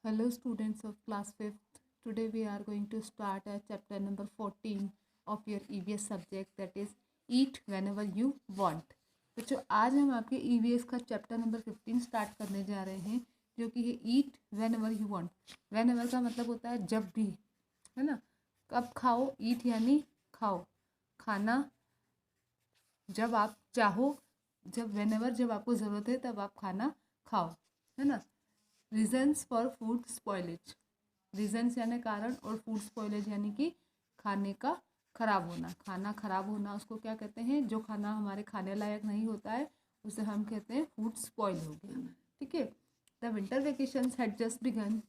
Hello students of class 5th. Today we are going to start at chapter number 14 of your EVS subject, that is eat whenever you want. बच्चों आज हम आपके EVS का chapter number 15 start करने जा रहे हैं, जो कि है eat whenever you want. Whenever का मतलब होता है जब भी, है ना। कब खाओ, ईट यानी खाओ, खाना जब आप चाहो, जब वेन एवर जब आपको ज़रूरत है तब आप खाना खाओ, है ना। Reasons for food spoilage, reasons यानी कारण, और फूड स्पॉइलेज यानी कि खाने का खराब होना। खाना खराब होना उसको क्या कहते हैं? जो खाना हमारे खाने लायक नहीं होता है उसे हम कहते हैं फूड स्पॉइल हो गया। ठीक है। The winter vacations had just begun.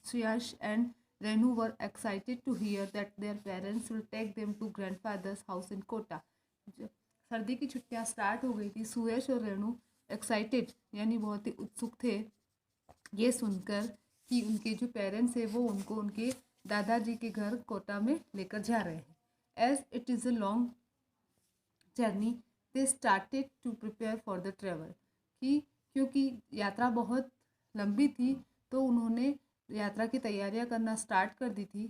Suyash and Renu were excited to hear that their parents will take them to grandfather's house in Kota. सर्दी की छुट्टियां स्टार्ट हो गई थी। सुयश और रेनू एक्साइटेड यानी बहुत ही उत्सुक थे ये सुनकर कि उनके जो पेरेंट्स हैं वो उनको उनके दादाजी के घर कोटा में लेकर जा रहे हैं। As it is a long journey they started to prepare for the travel, कि क्योंकि यात्रा बहुत लंबी थी तो उन्होंने यात्रा की तैयारियां करना स्टार्ट कर दी थी।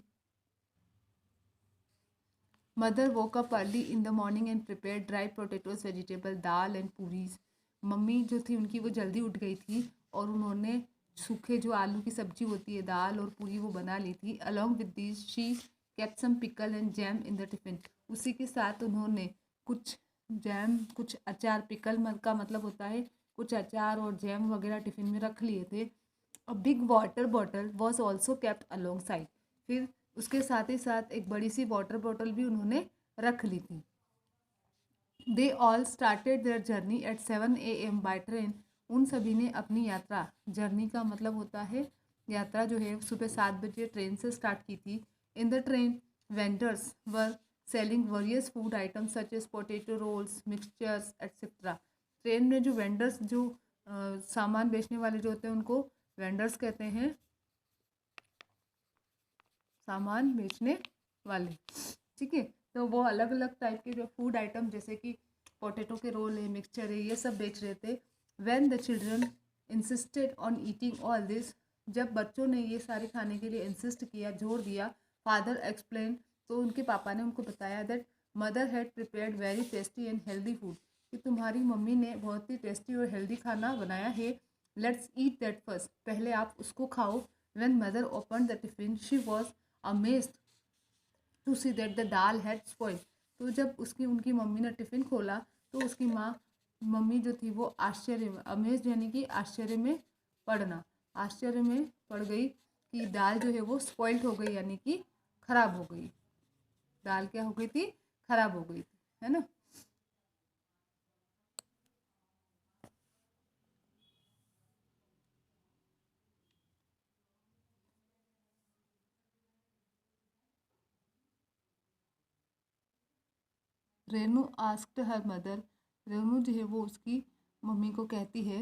Mother woke up early in the morning and prepare dry potatoes, vegetable, dal and puris. Mummy जो थी उनकी वो जल्दी उठ गई थी और उन्होंने सूखे जो आलू की सब्जी होती है, दाल और पूरी, वो बना ली थी। Along with this she kept some pickle and jam in the tiffin. उसी के साथ उन्होंने कुछ जैम, कुछ अचार, पिकल का मतलब होता है कुछ अचार और जैम वगैरह टिफिन में रख लिए थे। A big water bottle was also kept along side. फिर उसके साथ ही साथ एक बड़ी सी वाटर बॉटल भी उन्होंने रख ली थी। They all started their journey at 7 AM by train. उन सभी ने अपनी यात्रा, जर्नी का मतलब होता है यात्रा, जो है सुबह 7 बजे ट्रेन से स्टार्ट की थी। In the train vendors were selling various food items such as potato rolls, mixtures etcetera. Train में जो वेंडर्स, जो सामान बेचने वाले जो होते हैं उनको वेंडर्स कहते हैं, सामान बेचने वाले। ठीक है। तो वो अलग अलग टाइप के जो फूड आइटम, जैसे कि पोटैटो के रोल है, मिक्सचर है, ये सब बेच रहे थे। When the children insisted on eating all this, जब बच्चों ने ये सारे खाने के लिए इंसिस्ट किया, जोर दिया, फादर एक्सप्लेन, तो उनके पापा ने उनको बताया that mother had prepared very tasty and healthy food, कि तुम्हारी मम्मी ने बहुत ही टेस्टी और हेल्दी खाना बनाया है। लेट्स ईट दैट फर्स्ट, पहले आप उसको खाओ। When mother open the tiffin she was amazed to see that the dal had spoiled. तो जब उसकी उनकी मम्मी ने टिफ़िन खोला तो उसकी मम्मी जो थी वो आश्चर्य में, अमेज यानी कि आश्चर्य में पड़ना, आश्चर्य में पड़ गई कि दाल जो है वो स्पॉइल्ड हो गई, यानी कि खराब हो गई। दाल क्या हो गई थी? खराब हो गई थी, है ना। Renu asked her mother, Renu जो है वो उसकी मम्मी को कहती है,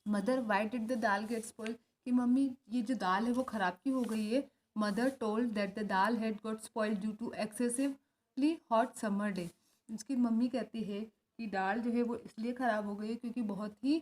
mother why did the dal get spoil, कि मम्मी ये जो दाल है वो ख़राब क्यों हो गई है। Mother told that the dal had got spoil due to excessively hot summer day. उसकी मम्मी कहती है कि दाल जो है वो इसलिए ख़राब हो गई है क्योंकि बहुत ही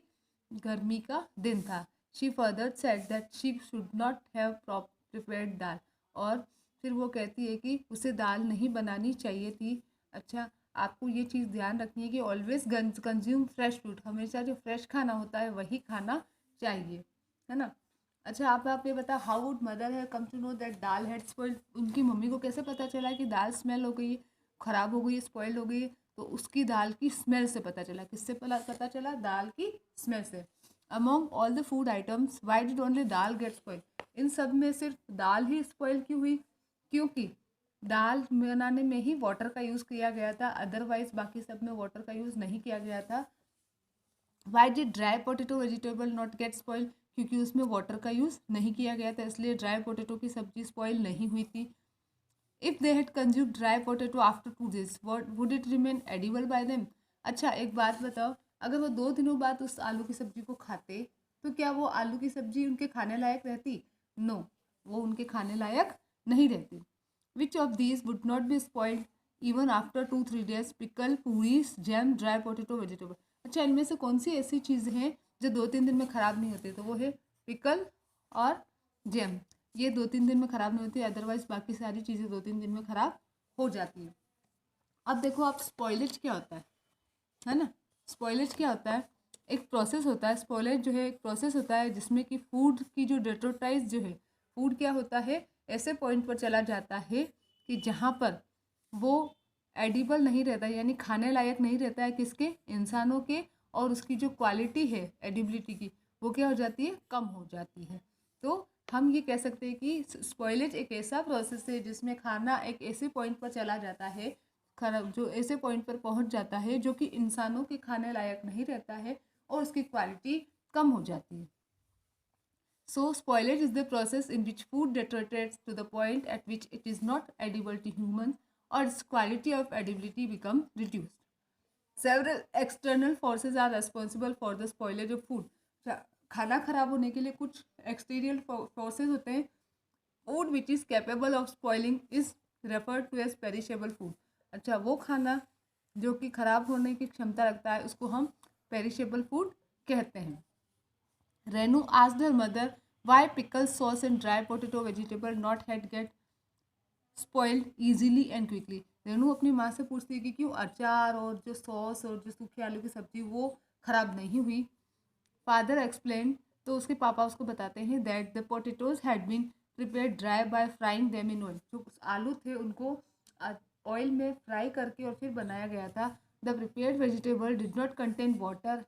गर्मी का दिन था। She further said that she should not have prepared dal, और फिर वो कहती है कि उसे दाल नहीं बनानी चाहिए थी। अच्छा, आपको ये चीज़ ध्यान रखनी है कि ऑलवेज कंज्यूम फ्रेश फूड, हमेशा जो फ्रेश खाना होता है वही खाना चाहिए, है ना। अच्छा, आप ये बताओ, how would mother have come to know that dal had spoiled, उनकी मम्मी को कैसे पता चला कि दाल स्मेल हो गई, ख़राब हो गई, स्पॉइल्ड हो गई। तो उसकी दाल की स्मेल से पता चला। किससे पता चला? दाल की स्मेल से। Among all the food items why did only dal get spoil, इन सब में सिर्फ दाल ही स्पॉइल क्यों हुई? क्योंकि दाल बनाने में ही वाटर का यूज़ किया गया था, अदरवाइज बाकी सब में वाटर का यूज़ नहीं किया गया था। Why did dry potato vegetable not get spoil, क्योंकि उसमें वाटर का यूज़ नहीं किया गया था, इसलिए ड्राई पोटेटो की सब्जी स्पॉइल नहीं हुई थी। If they had consume dry potato after 2 days would it remain edible bye them. अच्छा, एक बात बताओ, अगर वो 2 दिनों बाद उस आलू की सब्जी को खाते तो क्या वो आलू की सब्जी उनके खाने लायक रहती? नो, वो उनके खाने लायक नहीं रहती। Which of these would not be spoiled even after 2-3 days? Pickle, puris, jam, dry potato, vegetable. अच्छा, इनमें से कौन सी ऐसी चीज़ हैं जो 2-3 दिन में ख़राब नहीं होती? तो वो है पिकल और जैम, ये 2-3 दिन में ख़राब नहीं होती, अदरवाइज़ बाकी सारी चीज़ें 2-3 दिन में ख़राब हो जाती है। अब देखो आप स्पॉइलेज क्या होता है ना। स्पॉइलेज क्या होता है, एक प्रोसेस होता है। स्पॉइलेज जो है एक प्रोसेस होता है जिसमें कि फूड की जो डेट्रोटाइज जो है, फूड क्या होता है, ऐसे पॉइंट पर चला जाता है कि जहाँ पर वो एडिबल नहीं रहता, यानी खाने लायक नहीं रहता है, किसके, इंसानों के, और उसकी जो क्वालिटी है एडिबिलिटी की, वो क्या हो जाती है, कम हो जाती है। तो हम ये कह सकते हैं कि स्पॉइलेज एक ऐसा प्रोसेस है जिसमें खाना एक ऐसे पॉइंट पर चला जाता है, खराब, जो ऐसे पॉइंट पर पहुंच जाता है जो कि इंसानों के खाने लायक नहीं रहता है और उसकी क्वालिटी कम हो जाती है। So spoilage is the process in which food deteriorates to the point at which it is not edible to humans or its quality of edibility become reduced. Several external forces are responsible for the spoilage of food. खाना खराब होने के लिए कुछ exterior forces होते हैं। Food which is capable of spoiling is referred to as perishable food. अच्छा, वो खाना जो कि खराब होने की क्षमता रखता है उसको हम पेरिशेबल फूड कहते हैं। Renu asked her mother why pickles, sauce and dry potato vegetable not had get spoiled easily and quickly. Renu अपनी माँ से पूछती है कि क्यों अचार और जो सॉस और जो सूखे आलू की सब्जी वो खराब नहीं हुई। फादर एक्सप्लेन, तो उसके पापा उसको बताते हैं that the potatoes had been prepare dry by frying them in oil. जो आलू थे उनको ऑयल में फ्राई करके और फिर बनाया गया था। The prepared vegetable did not contain water,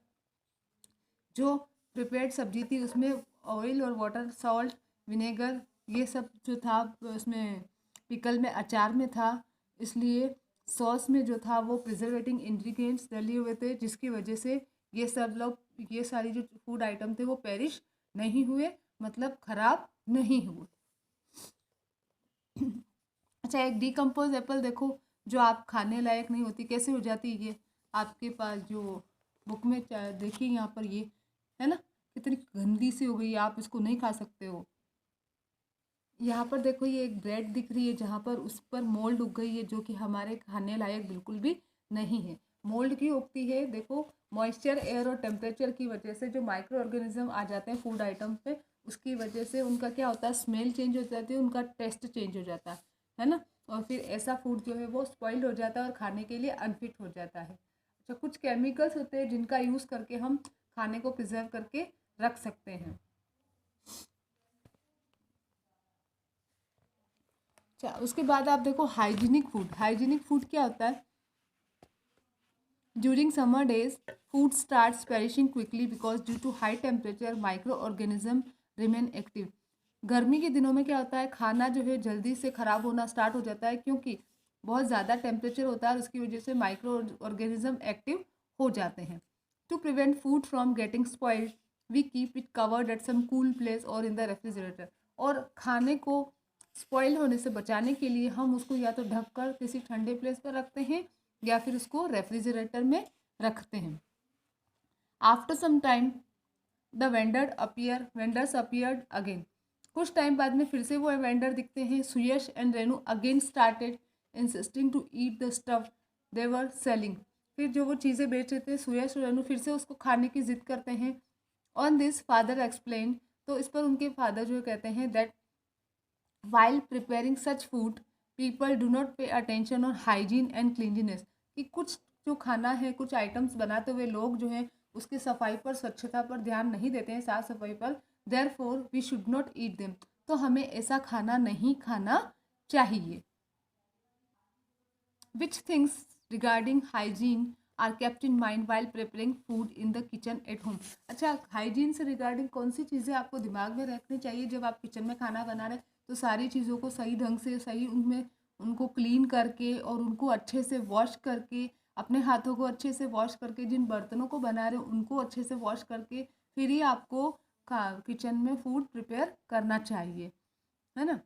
जो प्रिपेयर्ड सब्जी थी उसमें ऑयल और वाटर, सॉल्ट, विनेगर, ये सब जो था उसमें पिकल में, अचार में था। इसलिए सॉस में जो था वो प्रिजर्वेटिंग इंग्रीडियंट्स डले हुए थे, जिसकी वजह से ये सब लोग, ये सारी जो फूड आइटम थे वो पेरिश नहीं हुए, मतलब ख़राब नहीं हुए। अच्छा, एक डिकम्पोज एप्पल देखो, जो आप खाने लायक नहीं होती, कैसे हो जाती है। ये आपके पास जो बुक में देखिए यहाँ पर ये है ना, कितनी गंदी सी हो गई है, आप इसको नहीं खा सकते हो। यहाँ पर देखो ये एक ब्रेड दिख रही है जहाँ पर उस पर मोल्ड उग गई है, जो कि हमारे खाने लायक बिल्कुल भी नहीं है। मोल्ड क्यों उगती है, देखो मॉइस्चर, एयर और टेम्परेचर की वजह से जो माइक्रो ऑर्गेनिज्म आ जाते हैं फूड आइटम पे, उसकी वजह से उनका क्या होता है, स्मेल चेंज हो जाती है, उनका टेस्ट चेंज हो जाता है ना, और फिर ऐसा फूड जो है वो स्पॉइल्ड हो जाता है और खाने के लिए अनफिट हो जाता है। अच्छा, कुछ केमिकल्स होते हैं जिनका यूज़ करके हम खाने को प्रिजर्व करके रख सकते हैं। अच्छा, उसके बाद आप देखो हाइजीनिक फूड। हाइजीनिक फूड क्या होता है, during summer days food starts perishing quickly because due to high temperature micro organism remain active. गर्मी के दिनों में क्या होता है, खाना जो है जल्दी से ख़राब होना स्टार्ट हो जाता है, क्योंकि बहुत ज़्यादा टेम्परेचर होता है और उसकी वजह से माइक्रो ऑर्गेनिज्म एक्टिव हो जाते हैं। To prevent food from getting spoiled we keep it covered at some cool place और इन द रेफ्रिजरेटर। और खाने को स्पॉइल होने से बचाने के लिए हम उसको या तो ढककर किसी ठंडे प्लेस पर रखते हैं या फिर उसको रेफ्रिजरेटर में रखते हैं। After some time the vendors appeared again. कुछ टाइम बाद में फिर से वो वेंडर दिखते हैं। Suyash and Renu again started insisting to eat the stuff they were selling. फिर जो वो चीज़ें बेच रहे थे, सुयश और रेनू फिर से उसको खाने की जिद करते हैं। ऑन दिस फादर एक्सप्लेन, तो इस पर उनके फादर जो कहते हैं that while preparing such food people do not pay attention on hygiene and cleanliness, कि कुछ जो खाना है, कुछ आइटम्स बनाते हुए लोग जो हैं उसकी सफाई पर, स्वच्छता पर ध्यान नहीं देते हैं, साफ सफाई पर। therefore we should not eat them, तो हमें ऐसा खाना नहीं खाना चाहिए। which things regarding hygiene are kept in mind while preparing food in the kitchen at home। अच्छा, हाइजीन से रिगार्डिंग कौन सी चीज़ें आपको दिमाग में रखनी चाहिए जब आप किचन में खाना बना रहे हैं, तो सारी चीज़ों को सही ढंग से, सही उनमें उनको क्लीन करके और उनको अच्छे से वॉश करके, अपने हाथों को अच्छे से वॉश करके, जिन बर्तनों को बना रहे हो उनको अच्छे से वॉश करके फिर ही आपको किचन में फूड प्रिपेयर करना चाहिए, है ना।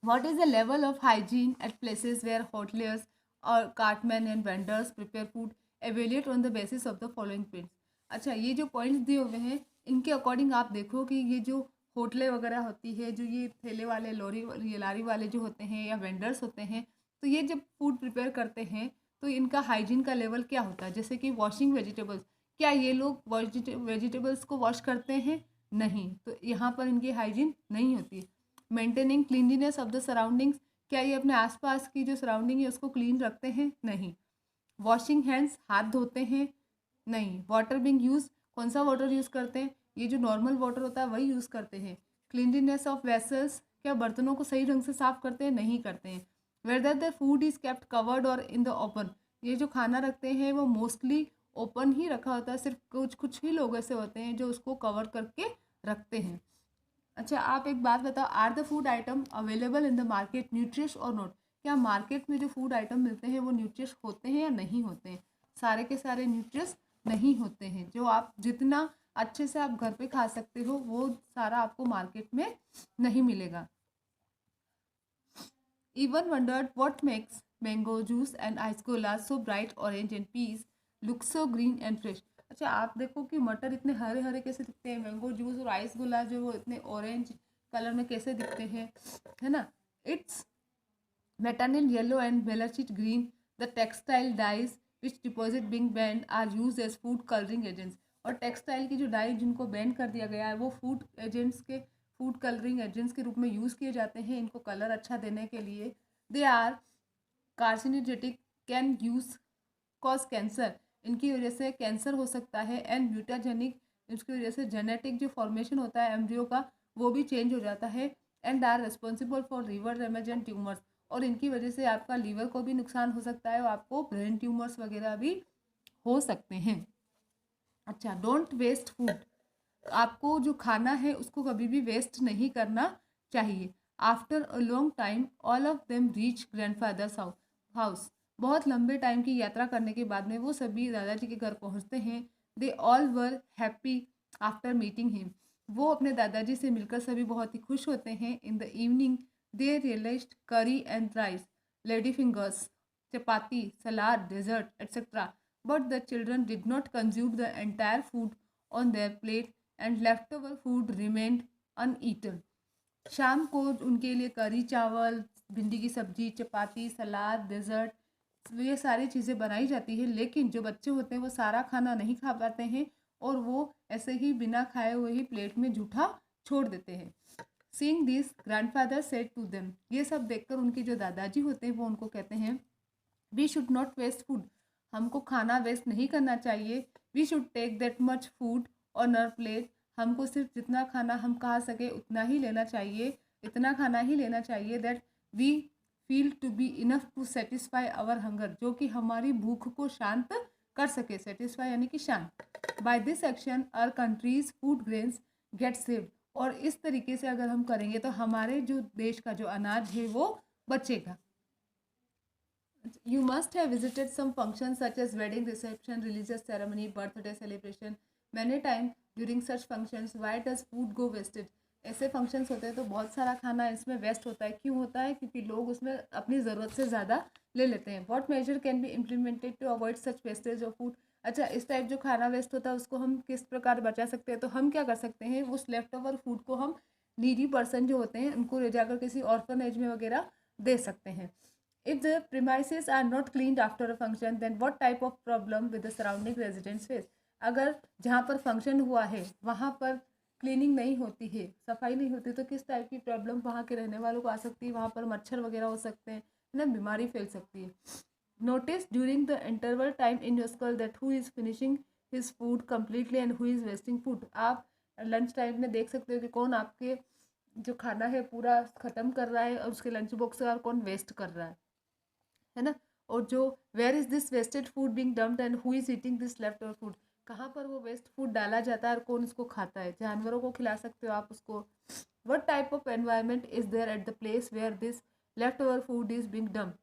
What is the level of hygiene at places where hoteliers or cartmen and vendors prepare food? Evaluate on the basis of the following points। अच्छा, ये जो पॉइंट्स दिए हुए हैं इनके अकॉर्डिंग आप देखो कि ये जो होटलें वगैरह होती है, जो ये ठेले वाले, लारी वाले जो होते हैं या वेंडर्स होते हैं, तो ये जब फूड प्रिपेयर करते हैं तो इनका हाइजीन का लेवल क्या होता है। जैसे कि वॉशिंग वेजिटेबल्स, क्या ये लोग वेजिटेबल्स को वॉश करते हैं? नहीं, तो यहाँ पर इनकी हाइजीन नहीं होती। Maintaining cleanliness of the surroundings, क्या ये अपने आसपास की जो सराउंडिंग है उसको क्लीन रखते हैं? नहीं। वॉशिंग हैंड्स, हाथ धोते हैं? नहीं। वाटर बिंग यूज, कौन सा वाटर यूज़ करते हैं? ये जो नॉर्मल वाटर होता है वही यूज़ करते हैं। क्लीनलीनेस ऑफ वेसल्स, क्या बर्तनों को सही ढंग से साफ करते हैं? नहीं करते हैं। Whether the food is kept covered और इन द ओपन, ये जो खाना रखते हैं वो मोस्टली ओपन ही रखा होता है, सिर्फ कुछ कुछ ही लोग ऐसे होते हैं जो उसको कवर करके रखते हैं। अच्छा, आप एक बात बताओ, are the food item available in the market nutritious or not, क्या मार्केट में जो फूड आइटम मिलते हैं वो न्यूट्रिश होते हैं या नहीं होते हैं? सारे के सारे न्यूट्रिश नहीं होते हैं। जो आप जितना अच्छे से आप घर पे खा सकते हो वो सारा आपको मार्केट में नहीं मिलेगा। Even wondered what makes mango juice and ice cola so bright orange and peas look so green and fresh। अच्छा, आप देखो कि मटर इतने हरे हरे कैसे दिखते हैं, मैंगो जूस और आइस गोला जो वो इतने ऑरेंज कलर में कैसे दिखते हैं, है ना। It's maternal yellow and melanchic green, the textile dyes which deposit being banned are used as food coloring agents। और टेक्सटाइल की जो डाई जिनको बैन कर दिया गया है वो फूड कलरिंग एजेंट्स के रूप में यूज़ किए जाते हैं इनको कलर अच्छा देने के लिए। They are carcinogenic, can use cause cancer, इनकी वजह से कैंसर हो सकता है। एंड म्यूटाजेनिक, इसकी वजह से जेनेटिक जो फॉर्मेशन होता है एम्ब्रियो का वो भी चेंज हो जाता है। And are responsible for liver damage and tumours, और इनकी वजह से आपका लीवर को भी नुकसान हो सकता है और आपको ब्रेन ट्यूमर्स वगैरह भी हो सकते हैं। अच्छा, डोंट वेस्ट फूड, आपको जो खाना है उसको कभी भी वेस्ट नहीं करना चाहिए। After a long time all of them reach grandfathers house, बहुत लंबे टाइम की यात्रा करने के बाद में वो सभी दादाजी के घर पहुंचते हैं। They all were happy after meeting him, वो अपने दादाजी से मिलकर सभी बहुत ही खुश होते हैं। In the evening they realized curry and rice, lady fingers, chapati, salad, dessert etcetera, but the children did not consume the entire food on their plate and left over food remained uneaten. शाम को उनके लिए करी चावल, भिंडी की सब्जी, चपाती, salad, desert, ये सारी चीज़ें बनाई जाती है, लेकिन जो बच्चे होते हैं वो सारा खाना नहीं खा पाते हैं और वो ऐसे ही बिना खाए हुए ही प्लेट में जूठा छोड़ देते हैं। Seeing this grandfather said to them, ये सब देखकर उनके जो दादाजी होते हैं वो उनको कहते हैं, we should not waste food, हमको खाना वेस्ट नहीं करना चाहिए। We should take that much food on our plate, हमको सिर्फ जितना खाना हम खा सके उतना ही लेना चाहिए, इतना खाना ही लेना चाहिए that we feel to be enough to satisfy our hunger, जो कि हमारी भूख को शांत कर सके। सेटिस्फाई यानी कि शांत। By this action our country's food grains get saved, और इस तरीके से अगर हम करेंगे तो हमारे जो देश का जो अनाज है वो बचेगा। You must have visited some functions such as wedding reception, religious ceremony, birthday celebration. Many times during such functions, why does food go wasted? ऐसे फंक्शंस होते हैं तो बहुत सारा खाना इसमें वेस्ट होता है। क्यों होता है? क्योंकि लोग उसमें अपनी ज़रूरत से ज़्यादा ले लेते हैं। What measure can be implemented to avoid such wastage of food? अच्छा, इस टाइप जो खाना वेस्ट होता है उसको हम किस प्रकार बचा सकते हैं? तो हम क्या कर सकते हैं, उस लेफ्ट ओवर फूड को हम नीडी पर्सन जो होते हैं उनको ले जाकर किसी ऑर्फनेज में वगैरह दे सकते हैं। If the premises are not cleaned after a function, then what type of problem with the surrounding residents face? अगर जहाँ पर फंक्शन हुआ है वहाँ पर क्लीनिंग नहीं होती है, सफाई नहीं होती, तो किस टाइप की प्रॉब्लम वहाँ के रहने वालों को आ सकती है? वहाँ पर मच्छर वगैरह हो सकते हैं, है ना, बीमारी फैल सकती है। Notice during the interval time in your school that who is finishing his food completely and who is wasting food. आप लंच टाइम में देख सकते हो कि कौन आपके जो खाना है पूरा ख़त्म कर रहा है और उसके लंच बॉक्स से और कौन वेस्ट कर रहा है ना। और जो where is this wasted food being dumped and who is eating this left over food, कहाँ पर वो वेस्ट फूड डाला जाता है और कौन उसको खाता है? जानवरों को खिला सकते हो आप उसको। What type of environment is there at the place where this left over food is being dumped?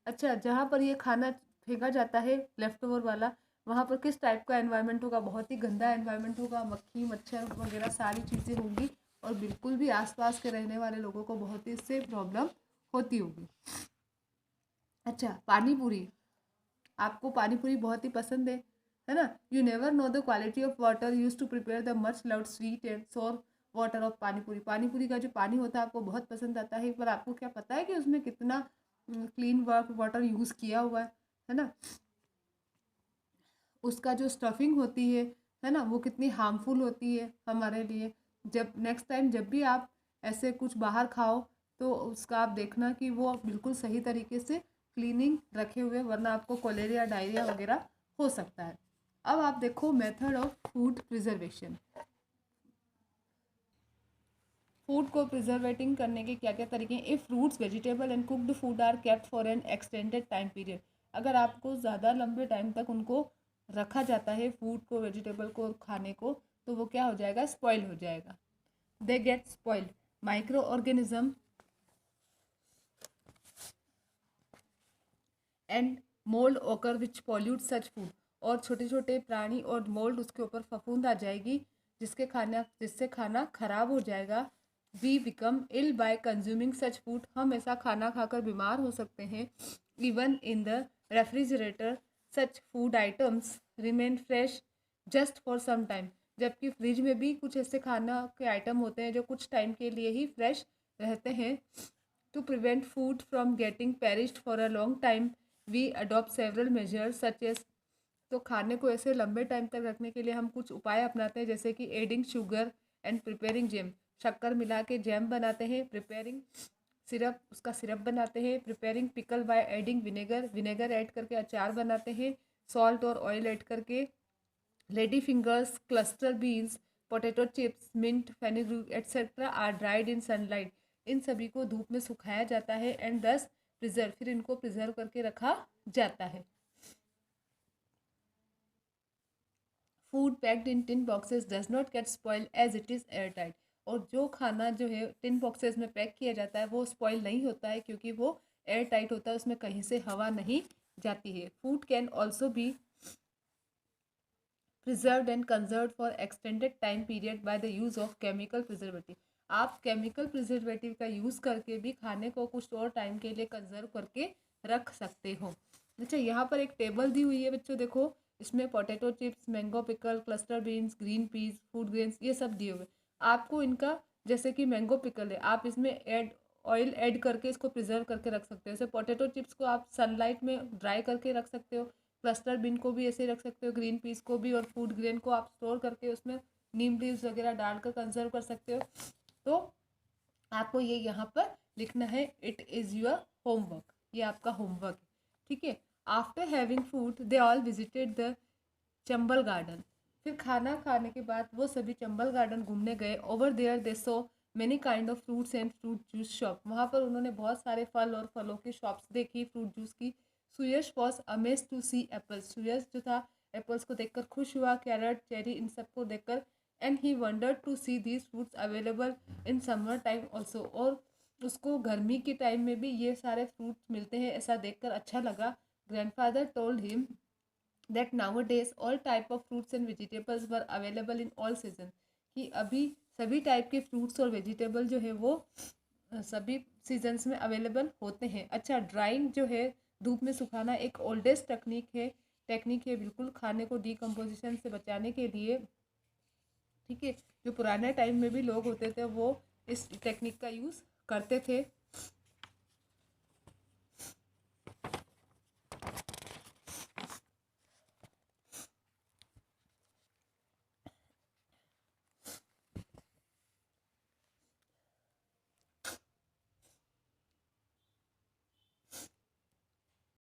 अच्छा, जहाँ पर ये खाना फेंका जाता है लेफ्ट ओवर वाला, वहाँ पर किस टाइप का एनवायरनमेंट होगा? बहुत ही गंदा एनवायरनमेंट होगा, मक्खी मच्छर वगैरह सारी चीज़ें होंगी और बिल्कुल भी आसपास के रहने वाले लोगों को बहुत ही इससे प्रॉब्लम होती होगी। अच्छा, पानी पूरी, आपको पानी पूरी बहुत ही पसंद है ना। You never know the quality of water use to prepare the much loved sweet and sour water of pani puri. पानी पूरी का जो पानी होता है आपको बहुत पसंद आता है, पर आपको क्या पता है कि उसमें कितना क्लीन वाटर यूज़ किया हुआ है ना। उसका जो स्टफिंग होती है ना, वो कितनी हार्मफुल होती है हमारे लिए। जब नेक्स्ट टाइम जब भी आप ऐसे कुछ बाहर खाओ तो उसका आप देखना कि वो बिल्कुल सही तरीके से क्लीनिंग रखे हुए, वरना आपको कोलेरिया डायरिया वगैरह हो सकता है। अब आप देखो method of food preservation. Food को प्रिजर्वेटिंग करने के क्या क्या तरीके हैं। If fruits vegetable and cooked food are kept for an extended time period, अगर आपको ज़्यादा लंबे टाइम तक उनको रखा जाता है फूड को, वेजिटेबल को, खाने को, तो वो क्या हो जाएगा, स्पॉइल हो जाएगा। They get spoiled, micro organism and mould ओकर विच पॉल्यूट सच फूड, और छोटे छोटे प्राणी और मोल्ड उसके ऊपर फफूंद आ जाएगी जिससे खाना खराब हो जाएगा। We become ill by consuming such food, हम ऐसा खाना खाकर बीमार हो सकते हैं। Even in the refrigerator such food items remain fresh just for some time, जबकि फ्रिज में भी कुछ ऐसे खाना के आइटम होते हैं जो कुछ टाइम के लिए ही फ्रेश रहते हैं। To prevent food from getting perished for a long time we adopt several measures such as, तो खाने को ऐसे लंबे टाइम तक रखने के लिए हम कुछ उपाय अपनाते हैं, जैसे कि adding sugar and preparing jam, शक्कर मिला के जैम बनाते हैं। प्रिपेयरिंग सिरप, उसका सिरप बनाते हैं। Preparing pickle by adding vinegar, vinegar add करके अचार बनाते हैं। सॉल्ट और ऑयल ऐड करके। Lady fingers, cluster beans, potato chips, mint, fenugreek etcetera are dried in sunlight, इन सभी को धूप में सुखाया जाता है एंड दस प्रिजर्व, फिर इनको प्रिजर्व करके रखा जाता है। Food packed in tin boxes does not get spoil as it is air tight, और जो खाना जो है टिन बॉक्सेस में पैक किया जाता है वो स्पॉइल नहीं होता है, क्योंकि वो एयर टाइट होता है, उसमें कहीं से हवा नहीं जाती है। Food can also be preserved and conserved for extended time period by the use of chemical preservative, आप केमिकल प्रिजर्वेटिव का यूज़ करके भी खाने को कुछ और टाइम के लिए कंजर्व करके रख सकते हो। अच्छा, यहाँ पर एक टेबल दी हुई है बच्चों, देखो इसमें potato chips, mango pickle, cluster beans, green peas, food grains, ये सब दिए हुए। आपको इनका, जैसे कि मैंगो पिकल है, आप इसमें ऑयल ऐड करके इसको प्रिजर्व करके रख सकते हो। जैसे पोटैटो चिप्स को आप सनलाइट में ड्राई करके रख सकते हो, क्लस्टर बीन को भी ऐसे रख सकते हो, ग्रीन पीस को भी, और फूड ग्रेन को आप स्टोर करके उसमें नीम लीव्स वगैरह डालकर कंजर्व कर सकते हो। तो आपको ये यहाँ पर लिखना है, इट इज़ योर होमवर्क, ये आपका होमवर्क है, ठीक है। After having food they all visited the Chambal garden, फिर खाना खाने के बाद वो सभी चंबल गार्डन घूमने गए। Over there they so many kind of fruits and fruit juice shop, वहाँ पर उन्होंने बहुत सारे फल और फलों की शॉप्स देखी, फ्रूट जूस की। Suyash was amaze to see apples, Suyash जो था एप्पल्स को देखकर खुश हुआ, कैरेट, चेरी, इन सबको देखकर। And he wondered to see these fruits available in summer time also, और उसको गर्मी के टाइम में भी ये सारे फ्रूट्स मिलते हैं ऐसा देखकर अच्छा लगा। Grandfather told him that nowadays all type of fruits and vegetables were available in all season, कि अभी सभी टाइप के फ्रूट्स और वेजिटेबल जो है वो सभी सीजन्स में अवेलेबल होते हैं। अच्छा, ड्राइंग जो है, धूप में सुखाना, एक ओल्डेस्ट टेक्निक है बिल्कुल, खाने को डिकम्पोजिशन से बचाने के लिए, ठीक है। जो पुराने टाइम में भी लोग होते थे वो इस टेक्निक का यूज़ करते थे।